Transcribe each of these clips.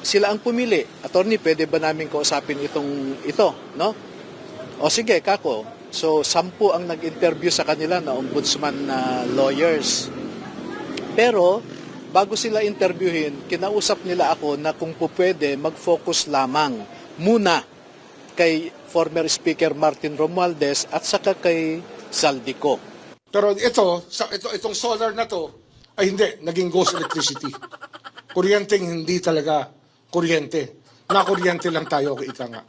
sila ang pumili. Attorney, pwede ba namin kausapin ito, no? O sige, kako. So, 10 ang nag-interview sa kanila na ombudsman na lawyers. Pero, bago sila interviewin, kinausap nila ako na kung pwede, mag-focus lamang muna kay former Speaker Martin Romualdez at saka kay Zaldico. Pero itong solar na to, ay hindi, naging ghost electricity. Kuryenteng hindi talaga kuryente. Nakuryente lang tayo, ika nga.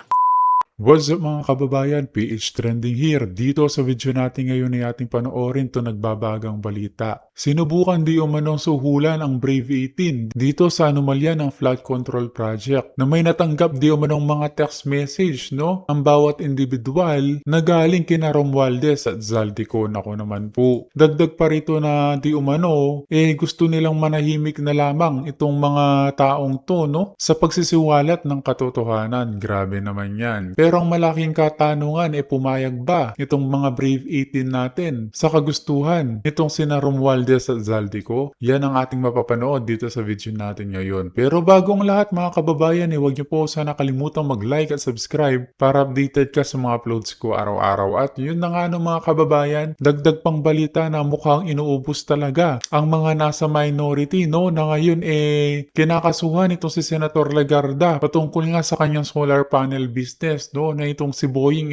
What's up mga kababayan, PH Trending here. Dito sa video natin ngayon ay ating panoorin to nagbabagang balita. Sinubukan di umanong suhulan ang Brave 18 dito sa anomalya ng flood control project na may natanggap di umanong mga text message, no? Ang bawat individual na galing kina Romualdez at Zaldico. Nako naman po. Dagdag pa rito na di umano, gusto nilang manahimik na lamang itong mga taong to, no? Sa pagsisiwalat ng katotohanan. Grabe naman yan. Pero ang malaking katanungan pumayag ba itong mga Brave 18 natin sa kagustuhan itong sina Romualdez at Zaldico? Yan ang ating mapapanood dito sa video natin ngayon. Pero bago ang lahat mga kababayan, huwag niyo po sana kalimutang mag-like at subscribe para updated ka sa mga uploads ko araw-araw. At yun na nga mga kababayan, dagdag pang balita na mukhang inuubos talaga ang mga nasa minority, no? Na ngayon kinakasuhan itong si Senator Legarda patungkol nga sa kanyang solar panel business, no? Na itong si Boying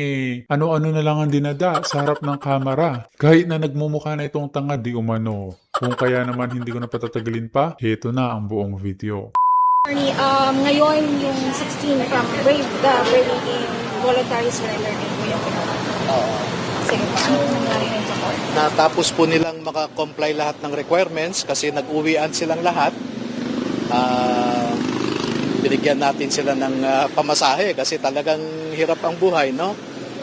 ano-ano na lang ang dinada sa harap ng kamera. Kahit na nagmumukha na itong tanga di umano. Kung kaya naman hindi ko na patatagalin pa, heto na ang buong video. Ngayon yung 16 from Brave, the Brave voluntary surrender din po yung sige pa, ano nangyari rin sa court? Natapos po nilang makakomply lahat ng requirements kasi nag-uwian silang lahat. Binigyan natin sila ng pamasahe kasi talagang hirap ang buhay, no?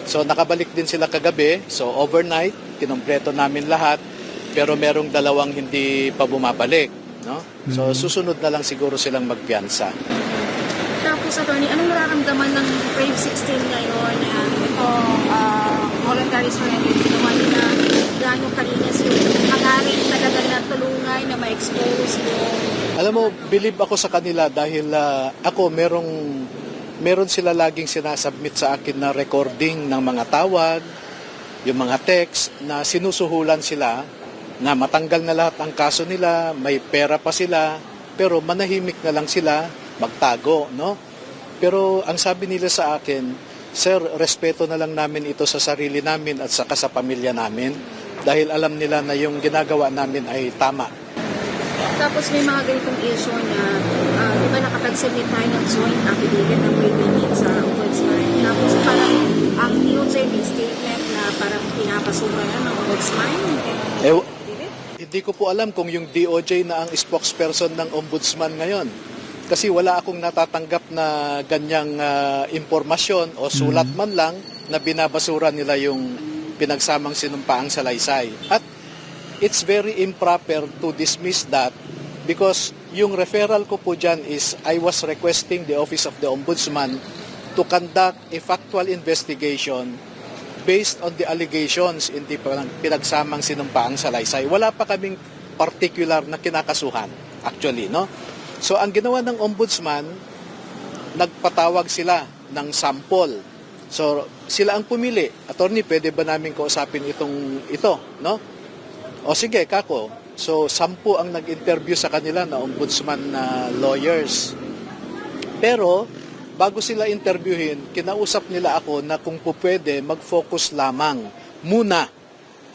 So nakabalik din sila kagabi. So overnight, kinompleto namin lahat. Pero merong 2 hindi pa bumabalik, no? So susunod na lang siguro silang magpiyansa. Tapos, attorney, anong nararamdaman ng Brave 16 ngayon na ito voluntary surrender? Ginawa nila gano'ng kalinis yung hangarin talaga na tulungan na ma-expose yung... Alam mo, believe ako sa kanila dahil ako meron sila laging sinasubmit sa akin na recording ng mga tawag, yung mga text na sinusuhulan sila na matanggal na lahat ang kaso nila, may pera pa sila, pero manahimik na lang sila, magtago, no? Pero ang sabi nila sa akin, sir, respeto na lang namin ito sa sarili namin at saka sa pamilya namin dahil alam nila na yung ginagawa namin ay tama. Tapos may mga ganitong issue na di ba nakapag-submit tayo ng joint affidavit na pwede sa ombudsman. Tapos parang ang DOJ may statement na parang pinapasura na ng ombudsman. Hindi ko po alam kung yung DOJ na ang spokesperson ng ombudsman ngayon. Kasi wala akong natatanggap na ganyang impormasyon o sulat man lang na binabasura nila yung pinagsamang sinumpaang salaysay. At it's very improper to dismiss that because yung referral ko po dyan is I was requesting the Office of the Ombudsman to conduct a factual investigation based on the allegations in the pinagsamang sinumpaang salaysay. Wala pa kaming particular na kinakasuhan actually, no? So ang ginawa ng ombudsman, nagpatawag sila ng sample. So sila ang pumili. Attorney, pwede ba namin kausapin ito, no? O sige, kako. So 10 ang nag-interview sa kanila na ombudsman na lawyers. Pero bago sila interviewin, kinausap nila ako na kung pwede, mag-focus lamang muna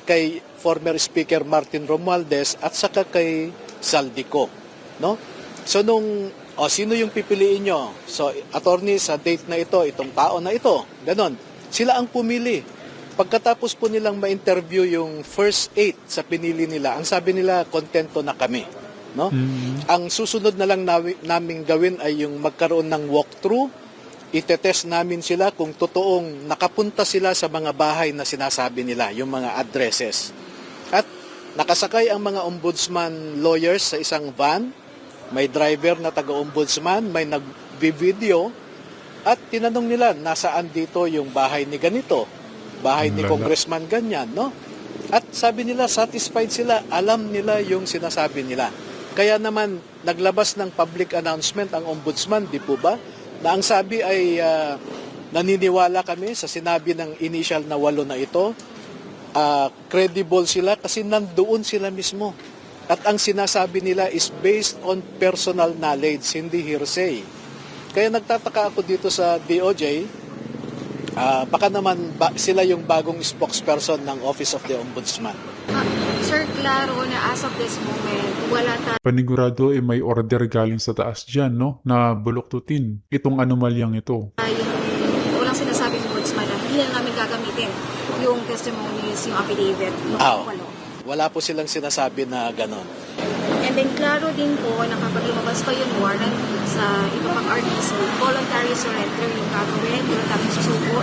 kay former Speaker Martin Romualdez at saka kay Zaldico, no? So sino yung pipiliin nyo? So attorney, sa date na ito, itong tao na ito, ganon. Sila ang pumili. Pagkatapos po nilang ma-interview yung first 8 sa pinili nila, ang sabi nila, kontento na kami, no? Ang susunod na lang namin gawin ay yung magkaroon ng walkthrough. Itetest namin sila kung totoong nakapunta sila sa mga bahay na sinasabi nila, yung mga addresses. At nakasakay ang mga ombudsman lawyers sa isang van, may driver na taga-ombudsman, may nag-video, at tinanong nila, nasaan dito yung bahay ni ganito, bahay ni congressman ganyan, no? At sabi nila, satisfied sila, alam nila yung sinasabi nila. Kaya naman naglabas ng public announcement ang ombudsman, di po ba? Na ang sabi ay naniniwala kami sa sinabi ng initial na 8 na ito. Credible sila kasi nandoon sila mismo. At ang sinasabi nila is based on personal knowledge, hindi hearsay. Kaya nagtataka ako dito sa DOJ, baka naman sila yung bagong spokesperson ng Office of the Ombudsman. Sir, klaro na as of this moment, wala Panigurado may order galing sa taas dyan, no? Na buluktutin itong anomalyang ito. walang sinasabing ombudsman na hindi na namin gagamitin yung testimonies, yung affidavit, yung walo. Wala po silang sinasabi na ganon. And then klaro din po na kapag lumabas pa yung warrant sa iba pang RTC, voluntary surrender yung gagawin, yung namin susuko,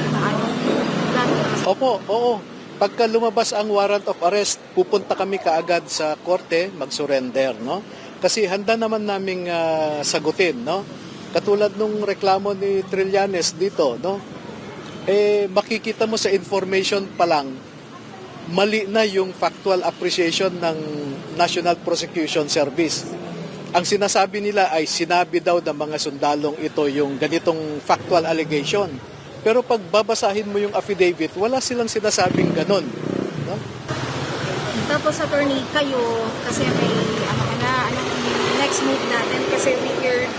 Opo, oo. Pagka lumabas ang warrant of arrest, pupunta kami kaagad sa korte, mag-surrender, no? Kasi handa naman naming sagutin, no? Katulad nung reklamo ni Trillanes dito, no? Makikita mo sa information pa lang, mali na yung factual appreciation ng National Prosecution Service. Ang sinasabi nila ay sinabi daw ng mga sundalong ito yung ganitong factual allegation. Pero pag babasahin mo yung affidavit, wala silang sinasabing ganon. No? Tapos attorney, kayo, kasi may next move natin, kasi we heard,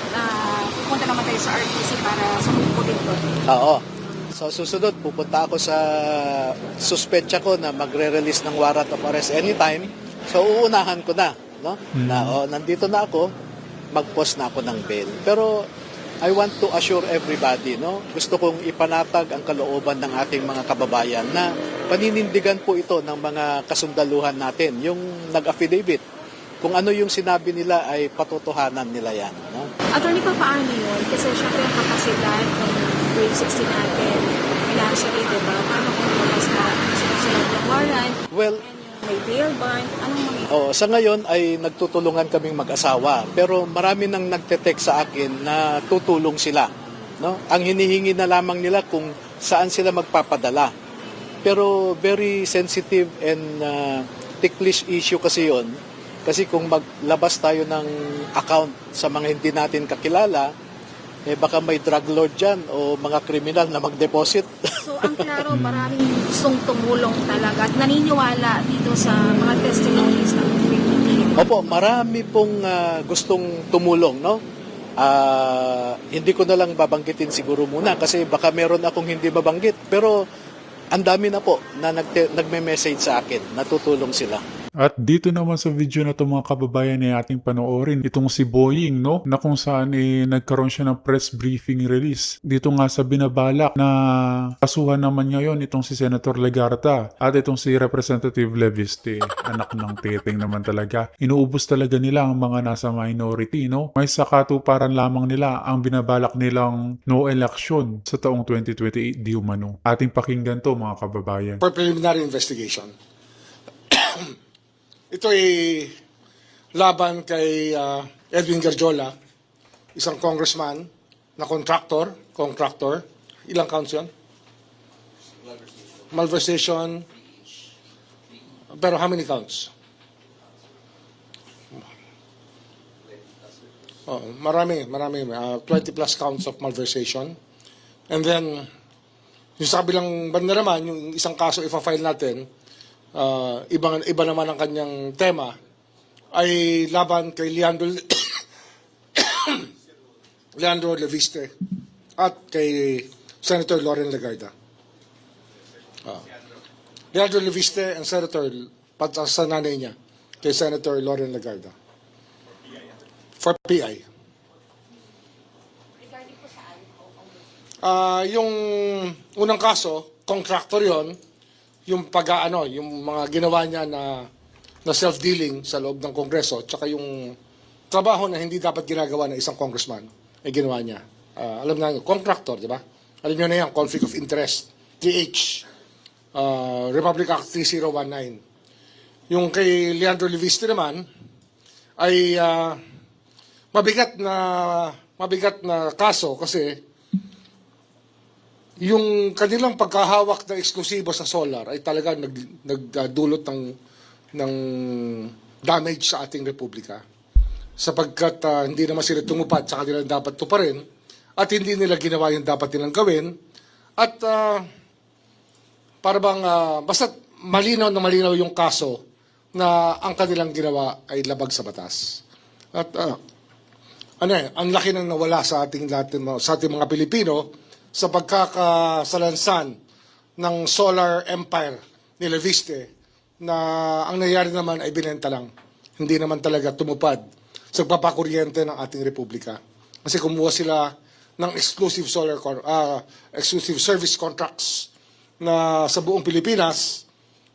pupunta naman tayo sa RTC para sumuko dito. Oo. So susunod, pupunta ako sa suspetsa ko na magre-release ng warrant of arrest anytime. So uunahan ko na, no? Na nandito na ako, mag-post na ako ng bail. Pero I want to assure everybody, no? Gusto kong ipanatag ang kalooban ng ating mga kababayan na paninindigan po ito ng mga kasundaluhan natin, yung nag-affidavit. Kung ano yung sinabi nila ay patotohanan nila yan, no? Attorney, paano yun? Kasi syempre ang kapasidad ng grade 16 natin, financially, diba? Paano kung lumabas na sinusunod ng warrant? Well, may bail bond, anong mangyayari? sa ngayon ay nagtutulungan kaming mag-asawa. Pero marami nang nagte-text sa akin na tutulong sila. No? Ang hinihingi na lamang nila kung saan sila magpapadala. Pero very sensitive and ticklish issue kasi yon. Kasi kung maglabas tayo ng account sa mga hindi natin kakilala, baka may drug lord dyan o mga kriminal na mag-deposit. So, ang klaro, maraming gustong tumulong talaga at naniniwala dito sa mga testimonies ng community. Opo, marami pong gustong tumulong, no? Hindi ko na lang babanggitin siguro muna kasi baka meron akong hindi mabanggit. Pero ang dami na po na nagme-message sa akin, natutulong sila. At dito naman sa video na to mga kababayan ay ating panoorin itong si Boying, no? Na kung saan nagkaroon siya ng press briefing release. Dito nga sa binabalak na kasuhan naman ngayon itong si Senator Legarta at itong si Representative Leviste. Anak ng teteng naman talaga. Inuubos talaga nila ang mga nasa minority, no? May sakatuparan lamang nila ang binabalak nilang no election sa taong 2028 di umano. Ating pakinggan to mga kababayan. For preliminary investigation. Ito ay laban kay Edwin Garjola, isang congressman na contractor. Ilang counts yun? Malversation. Pero how many counts? Marami. 20 plus counts of malversation. And then, yung sa kabilang banda naman, yung isang kaso ifa-file natin, iba naman ang kanyang tema ay laban kay Leandro Leviste at kay Senator Loren Legarda. Leandro Leviste and Senator sa nanay niya kay Senator Loren Legarda for PI. Yung unang kaso, contractor yon, yung yung mga ginawa niya na self-dealing sa loob ng Kongreso, tsaka yung trabaho na hindi dapat ginagawa ng isang congressman ay ginawa niya. Alam na, contractor, di ba? Alam niyo na yan, conflict of interest, TH, Republic Act 3019. Yung kay Leandro Leviste naman ay mabigat na kaso kasi yung kanilang pagkahawak na eksklusibo sa solar ay talaga nagdulot ng damage sa ating republika. sapagkat hindi naman sila tumupad sa kanilang dapat tuparin at hindi nila ginawa yung dapat nilang gawin at para bang basta malinaw na malinaw yung kaso na ang kanilang ginawa ay labag sa batas. At ang laki nang nawala sa ating mga Pilipino sa pagkakasalansan ng solar empire ni Leviste na ang nangyari naman ay binenta lang. Hindi naman talaga tumupad sa pagpapakuryente ng ating republika. Kasi kumuha sila ng exclusive exclusive service contracts na sa buong Pilipinas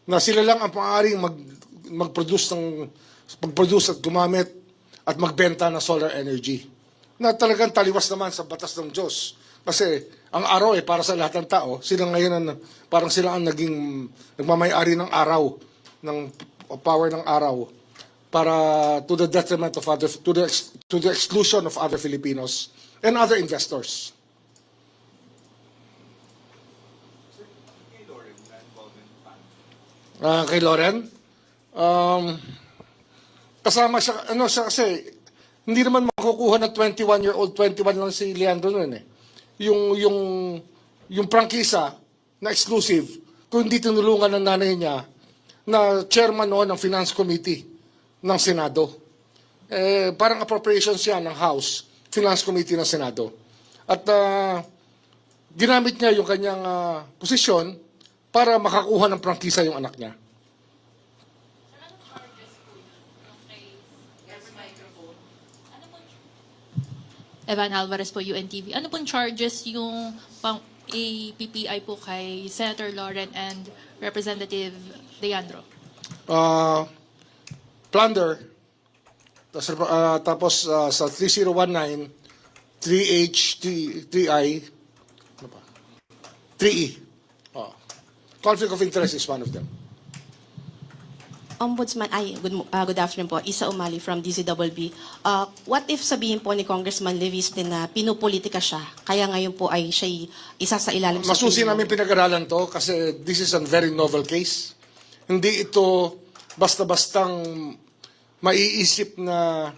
na sila lang ang maaaring mag-produce at gumamit at magbenta ng solar energy. Na talagang taliwas naman sa batas ng Diyos. Kasi ang araw ay para sa lahat ng tao. Sila ngayon parang sila ang nagmamay-ari ng araw, ng power ng araw para to the detriment of to the exclusion of other Filipinos and other investors. Kay Loren, kasama siya kasi hindi naman makukuha ng 21-year-old, 21 lang si Leandro noon eh. Yung prangkisa na exclusive, kung hindi tinulungan ng nanay niya na chairman noon ng Finance Committee ng Senado. Parang appropriations yan ng House, Finance Committee ng Senado. At ginamit niya yung kanyang posisyon para makakuha ng prangkisa yung anak niya. Evan Alvarez po, UNTV. Ano pong charges yung pang APPI po kay Senator Loren and Representative Leandro? Plunder, tapos sa 3019, 3H, 3I, 3E. Conflict of interest is one of them. Ombudsman, good afternoon po. Isa Umali from DCWB. What if sabihin po ni Congressman Leviste na pinupolitika siya, kaya ngayon po ay siya isa sa ilalim sa... Masusi namin pinag-aralan to kasi this is a very novel case. Hindi ito basta-bastang maiisip na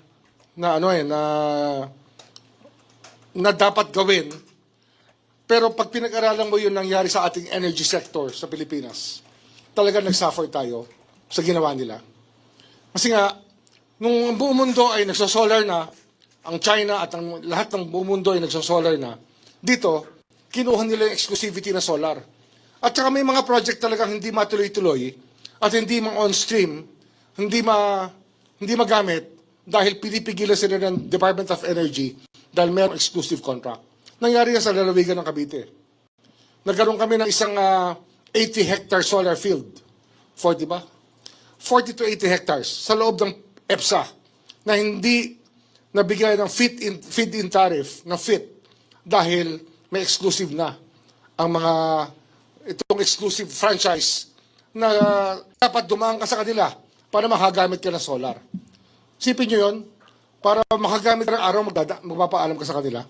dapat gawin. Pero pag pinag-aralan mo yung nangyari sa ating energy sector sa Pilipinas, talaga nag-suffer tayo sa ginawa nila. Kasi nga, nung buong mundo ay nagsosolar na, ang China at ang lahat ng buong mundo ay nagsosolar na, dito, kinuha nila yung exclusivity na solar. At saka may mga project talagang hindi matuloy-tuloy at hindi on-stream, hindi magamit dahil pinipigilan sila ng Department of Energy dahil mayroong exclusive contract. Nangyari yan sa lalawigan ng Cavite. Nagkaroon kami ng isang 80-hectare solar field. 40 ba? 40 to 80 hectares sa loob ng EPSA na hindi nabigay ng feed-in tariff na fit dahil may exclusive na ang itong exclusive franchise na dapat dumaan ka sa kanila para makagamit ka ng solar. Sipin nyo yun, para makagamit ka ng araw, magpapaalam ka sa kanila.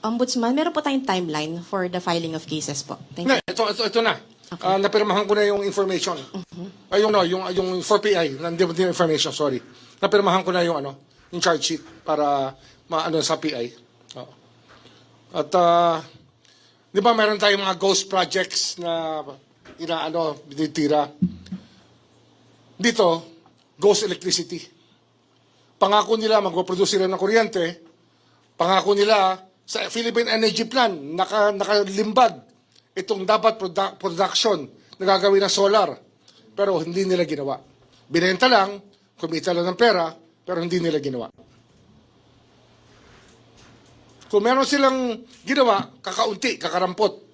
Ombudsman, meron po tayong timeline for the filing of cases po. Thank you. Ito na. Okay. Napirmahan ko na yung information. Yung 4PI, nandito yung information, sorry. Napirmahan ko na yung charge sheet para sa PI. At di ba meron tayong mga ghost projects na binitira. Dito, ghost electricity. Pangako nila magpo-produce sila ng kuryente. Pangako nila sa Philippine Energy Plan, nakalimbag itong dapat production na gagawin ng solar. Pero hindi nila ginawa. Binenta lang, kumita lang ng pera, pero hindi nila ginawa. Kung meron silang ginawa, kakaunti, kakarampot.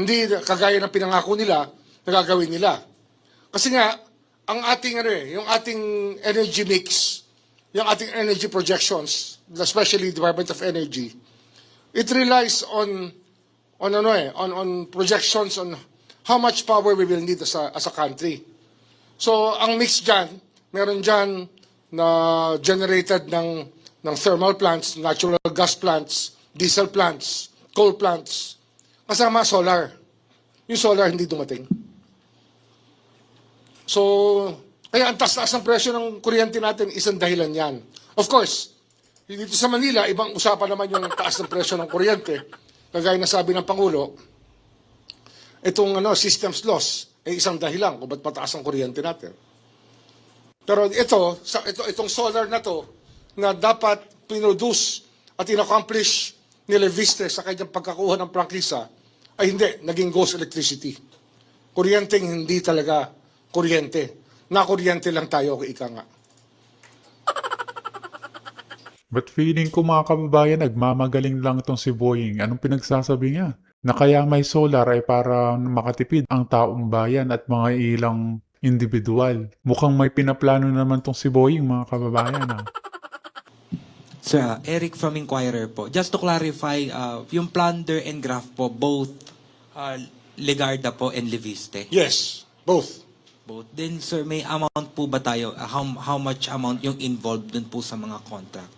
Hindi kagaya ng pinangako nila na gagawin nila. Kasi nga, ang ating yung ating energy mix, yung ating energy projections, especially Department of Energy, it relies on projections on how much power we will need as a country. So, ang mix dyan, meron dyan na generated ng thermal plants, natural gas plants, diesel plants, coal plants, kasama solar. Yung solar hindi dumating. So, kaya ang taas-taas ng presyo ng kuryente natin, isang dahilan yan. Of course, dito sa Manila, ibang usapan naman yung taas ng presyo ng kuryente. Kagaya na sabi ng Pangulo, itong systems loss ay isang dahilan kung ba't mataas ang kuryente natin. Pero itong solar na to, na dapat pinroduce at in-accomplish ni Leviste sa kanyang pagkakuha ng prangkisa, ay hindi, naging ghost electricity. Kuryenteng hindi talaga kuryente. Na-kuryente lang tayo, ika nga. But feeling ko mga kababayan, nagmamagaling lang itong si Boying. Anong pinagsasabi niya? Na kaya may solar ay para makatipid ang taong bayan at mga ilang individual. Mukhang may pinaplano naman itong si Boying, mga kababayan. Sir, Eric from Inquirer po. Just to clarify, yung plunder and graph po, both Legarda po and Leviste? Yes, both. Both. Then, sir, may amount po ba tayo? How much amount yung involved dun po sa mga contract?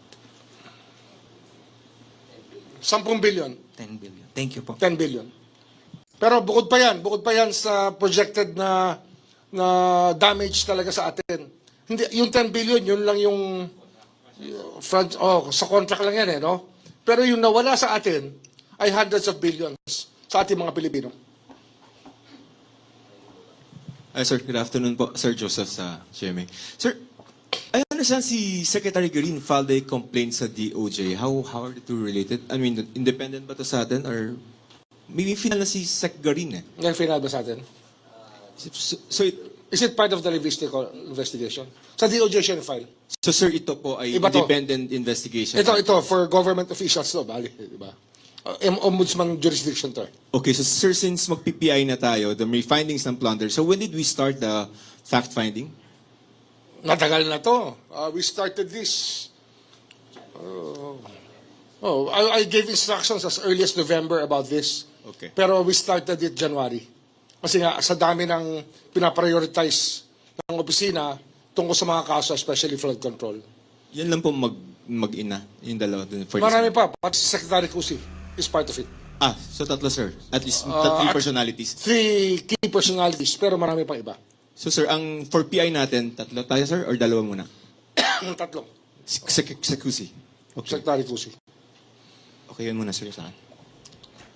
10 billion. 10 billion. Thank you po. 10 billion. Pero bukod pa yan sa projected na damage talaga sa atin. Hindi, yung 10 billion, yun lang yung sa contract lang yan no? Pero yung nawala sa atin ay hundreds of billions sa ating mga Pilipino. Sir, good afternoon po. Sir Joseph sa GMA. Sir, I understand si Secretary Green filed a complaint sa DOJ. How are the two related? I mean, independent ba to sa atin? Or maybe final na si Sec Green eh? Yan final ba sa atin? So, Is it part of the Leviste investigation? Sa DOJ siya file. so sir, ito po ay Iba to. independent investigation. Ito, for government officials to, bali, di ba? Ombudsman jurisdiction to. Okay, so sir, since mag-PPI na tayo, the may findings ng plunder, so when did we start the fact-finding? Matagal na to. We started this. I gave instructions as early as November about this. Okay. Pero we started it January. Kasi nga, sa dami ng pinaprioritize ng opisina tungkol sa mga kaso, especially flood control. Yan lang po mag-ina, yung dalawa. For Marami this. pa. Pati si Secretary Cusi is part of it. So tatlo sir. At least three personalities. 3 key personalities, pero marami pang iba. So sir, ang for PI natin, tatlo tayo sir or dalawa muna? Tatlong. Sa QC. Okay. Secretary Cusi. Okay, yun muna sir sa akin.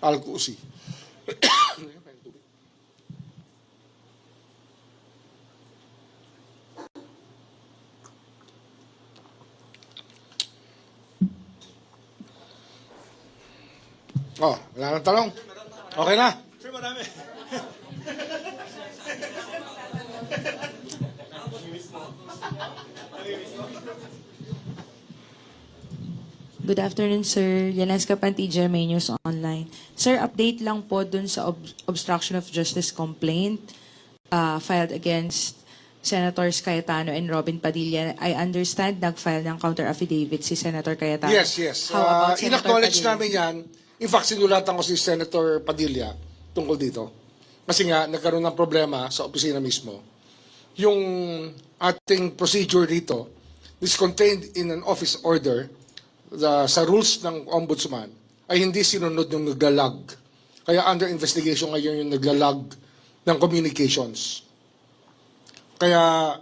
Al Cusi. Wala nang tanong. Okay na. Sir, marami. Good afternoon, sir. Yaneska Panti, GMA News Online. Sir, update lang po dun sa obstruction of justice complaint filed against Senators Cayetano and Robin Padilla. I understand nag-file ng counter-affidavit si Senator Cayetano. Yes. How about Senator In-acknowledge Padilla? namin yan. In fact, sinulatan ko si Senator Padilla tungkol dito. Kasi nga, nagkaroon ng problema sa opisina mismo. Yung ating procedure dito is contained in an office order sa rules ng ombudsman ay hindi sinunod yung naglalag. Kaya under investigation ngayon yung naglalag ng communications. Kaya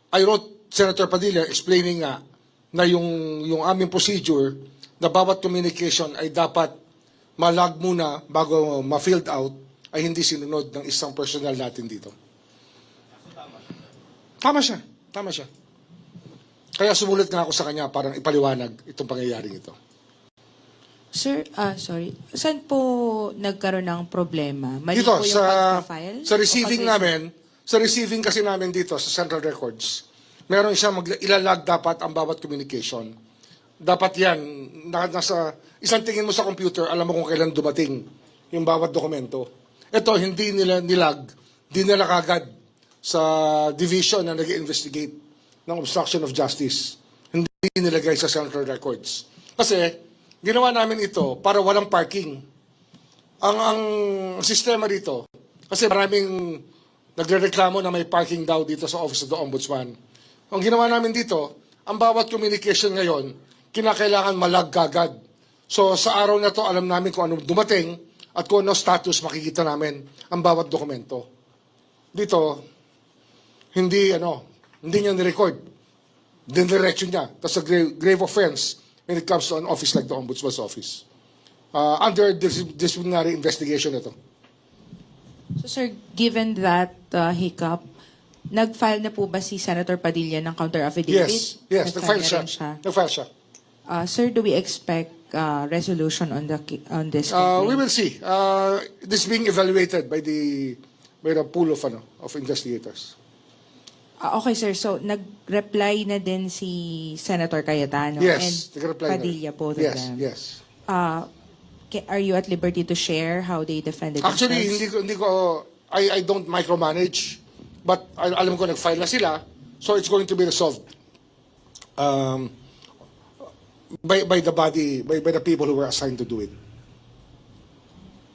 I wrote Senator Padilla explaining nga na yung aming procedure na bawat communication ay dapat malag muna bago ma-filled out ay hindi sinunod ng isang personal natin dito. Tama siya. Kaya sumulat nga ako sa kanya parang ipaliwanag itong pangyayaring ito. Sir, sorry. Saan po nagkaroon ng problema? Mali Dito, po yung pag-file? sa receiving O kasi- namin, sa receiving kasi namin dito sa Central Records, meron siya ilalag dapat ang bawat communication. Dapat yan, nasa isang tingin mo sa computer, alam mo kung kailan dumating yung bawat dokumento. Ito, hindi nila nilag, dinala kagad sa division na nag-investigate ng obstruction of justice. Hindi nilagay sa Central Records. Kasi, ginawa namin ito para walang parking. Ang sistema dito, kasi maraming nagrereklamo na may parking daw dito sa Office of the Ombudsman. Ang ginawa namin dito, ang bawat communication ngayon, kinakailangan malag kagad. So sa araw na to, alam namin kung ano dumating at kung ano status makikita namin ang bawat dokumento. Dito, hindi niya ni-record. Diniretso niya. That's a grave offense when it comes to an office like the Ombudsman's Office. Under disciplinary investigation ito. So sir, given that hiccup, nag-file na po ba si Senator Padilla ng counter affidavit? Yes, Nag-file nag-file na siya. rin siya. Nag-file siya. Sir, do we expect resolution on this We complaint? will see. This is being evaluated by the pool of investigators. Okay, sir. So, nag-reply na din si Senator Cayetano Yes, and nag-reply na. Padilla, both of Yes, them. yes. Are you at liberty to share how they defended Actually, themselves? I don't micromanage, but alam ko nag-file na sila, so it's going to be resolved by the people who were assigned to do it.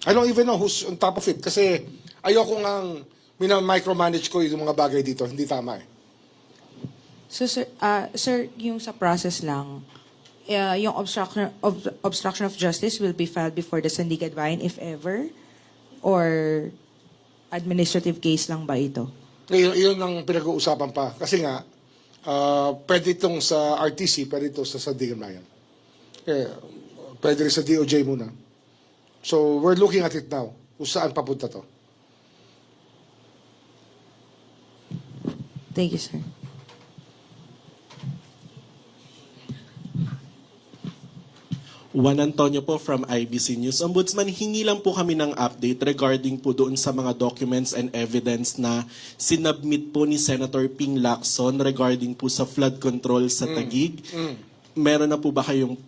I don't even know who's on top of it kasi ayoko ngang micromanage ko yung mga bagay dito, hindi tama eh. So, sir, yung sa process lang, yung obstruction of justice will be filed before the Sandiganbayan if ever? Or administrative case lang ba ito? Yun ang pinag-uusapan pa. Kasi nga, pwede itong sa RTC, pwede ito sa Sandiganbayan. Pwede rin sa DOJ muna. So, we're looking at it now, kung saan papunta to. Thank you, sir. Juan Antonio po from IBC News. Ombudsman, hingi lang po kami ng update regarding po doon sa mga documents and evidence na sinubmit po ni Senator Ping Lacson regarding po sa flood control sa Taguig. Meron na po ba kayong...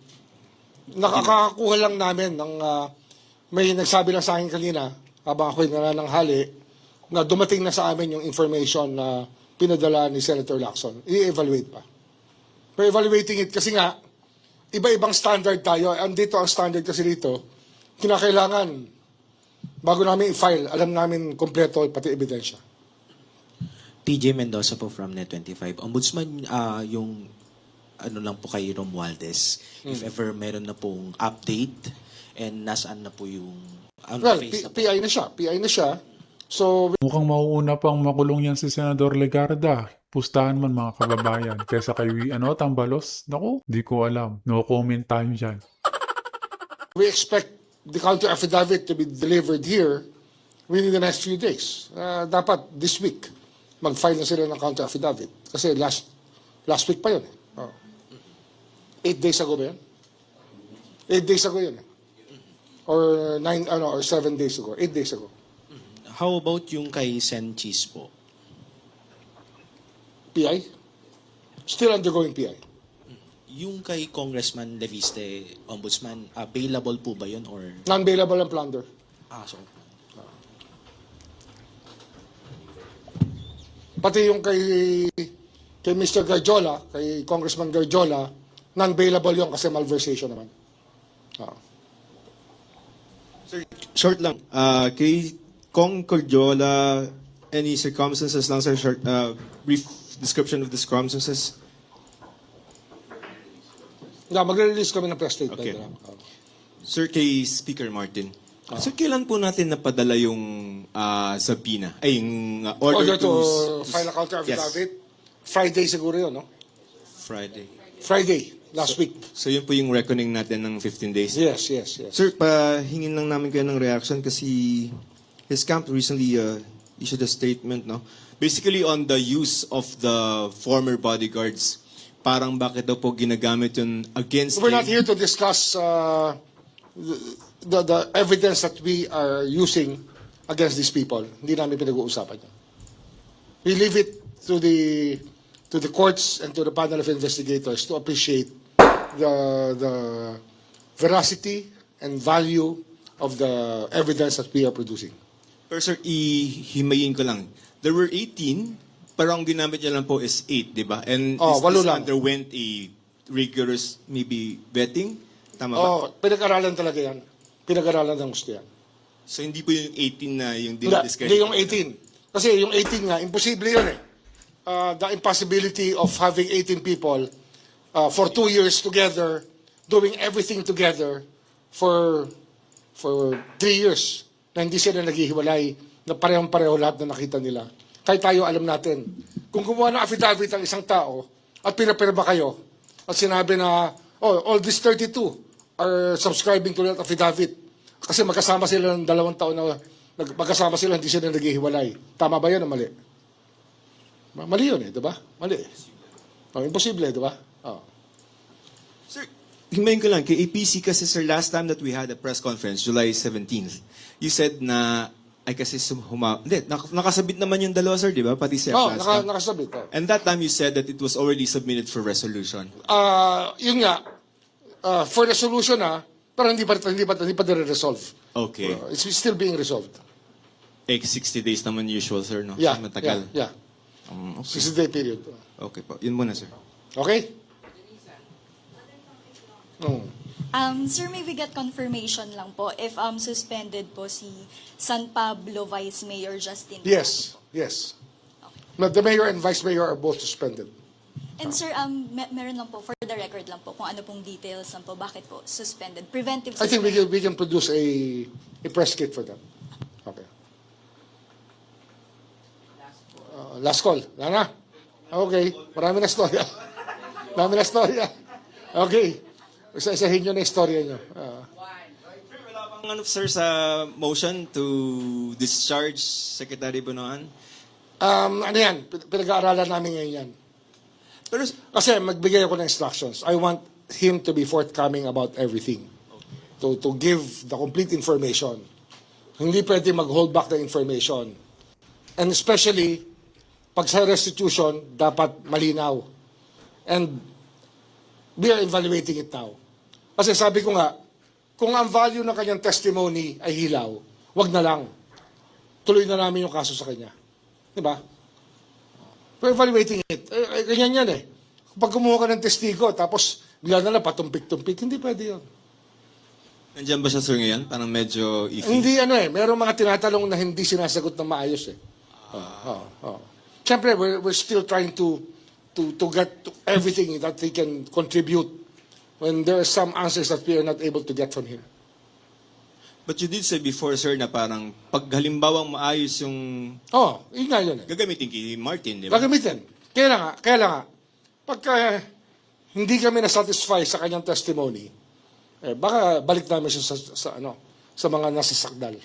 Nakakakuha lang namin ng... may nagsabi lang sa akin kanina, habang ako'y nanananghali, na dumating na sa amin yung information na pinadala ni Senator Lacson. I-evaluate pa. Pero evaluating it kasi nga, iba-ibang standard tayo. Andito ang standard kasi dito, kinakailangan, bago namin i-file, alam namin kompleto pati ebidensya. TJ Mendoza po from Net25. Ombudsman, yung ano lang po kay Romualdez, if ever meron na pong update and nasaan na po yung Well, PI na siya. So, Mukhang mauuna pang makulong yan si Senador Legarda. Pustahan man mga kababayan. Kesa kay Tambalos. Naku, di ko alam. No comment time dyan. we expect the counter affidavit to be delivered here within the next few days. Dapat this week, mag-file na sila ng counter affidavit. Kasi last week pa yun. 8 days ago ba yun? 8 days ago yun. Or 7 days ago. 8 days ago. How about yung kay Sen Cheese po? PI? Still undergoing PI. Yung kay Congressman Leviste, Ombudsman, available po ba yun or... Non-bailable ang plunder. So... Pati yung kay Mr. Garjola, kay Congressman Garjola, non-bailable yun kasi malversation naman. Sir, short lang. Kay Kong Cordiola, any circumstances lang, sir? Short, brief description of the circumstances? Magre-release kami ng press statement. Okay. Sir, kay Speaker Martin. Sir, kailan po natin napadala yung subpoena? Ay, yung Order order to file a counter affidavit? Friday siguro yun, no? Friday, last week. So, yun po yung reckoning natin ng 15 days? Yes. Sir, pahingin lang namin kayo ng reaction kasi his camp recently issued a statement, no? Basically on the use of the former bodyguards. Parang bakit daw po ginagamit yun against We're him? not here to discuss the evidence that we are using against these people. Hindi namin pinag-uusapan yan. We leave it to the courts and to the panel of investigators to appreciate the veracity and value of the evidence that we are producing. Pero sir, ihimayin ko lang. There were 18, pero ang ginamit niya lang po is 8, di ba? And this underwent a rigorous, maybe, vetting? Tama ba? Pinag-aralan talaga yan. Pinag-aralan ng gusto yan. So hindi po yung 18 na yung Hindi dinidiscredit? yung 18. Kasi yung 18 nga, imposible yun eh. The impossibility of having 18 people for 2 years together, doing everything together for 3 years, na hindi sila naghihiwalay, na parehong-pareho lahat na nakita nila. Kahit tayo alam natin kung gumawa ng affidavit ang isang tao at pinapirma kayo at sinabi na, oh, all these 32 are subscribing to that affidavit kasi magkasama sila ng 2 taon na magkasama sila, hindi sila naghihiwalay. Tama ba yan o mali? Mali yun di ba? Mali. Oh, imposible, di ba? Oh. Sir, himayin ko lang, kay APC kasi sir, last time that we had a press conference, July 17th, you said na, ay kasi hindi, nakasabit naman yung dalawa sir, di ba? Pati si Aplaska. Nakasabit. Oh. And that time you said that it was already submitted for resolution. Yun nga, for resolution pero hindi pa nire-resolve. Okay. It's still being resolved. 60 days naman usual, sir, no? Yeah, Matagal. yeah. Okay. 60-day period. Okay po. Yun muna, sir. Okay? Sir, may we get confirmation lang po if suspended po si San Pablo Vice Mayor Justin? Yes, yes. No, the mayor and vice mayor are both suspended. And sir, meron lang po, for the record lang po, kung ano pong details lang po, bakit po suspended? Preventive I think suspension. we can produce a press kit for that. Okay. Last call. Wala na? Okay. Marami na storya. Marami na storya. Okay. Isa-isahin nyo na yung storya nyo. Wala bang ano, sir, sa motion to discharge Secretary Bunoan? Ano yan? Pinag-aaralan namin ngayon yan. Pero, Kasi magbigay ako ng instructions. I want him to be forthcoming about everything. To give the complete information. Hindi pwede mag-hold back the information. And especially, pag sa restitution, dapat malinaw. And we are evaluating it now. Kasi sabi ko nga, kung ang value ng kanyang testimony ay hilaw, wag na lang. Tuloy na namin yung kaso sa kanya. Diba? We're evaluating it. Ganyan yan eh. Pag kumuha ka ng testigo, tapos bigla na lang patumpik-tumpik, hindi pwede yun. nandiyan ba siya, sir, ngayon? Parang medyo iffy. Hindi merong mga tinatanong na hindi sinasagot ng maayos eh. Siyempre, we're still trying to get to everything that he can contribute when there are some answers that we are not able to get from him. But you did say before, sir, na parang pag halimbawang maayos yung Yun nga yun eh. gagamitin kay Martin, di ba? Gagamitin. Kaya nga, pagka hindi kami na-satisfy sa kanyang testimony, baka balik namin siya sa mga nasasakdal.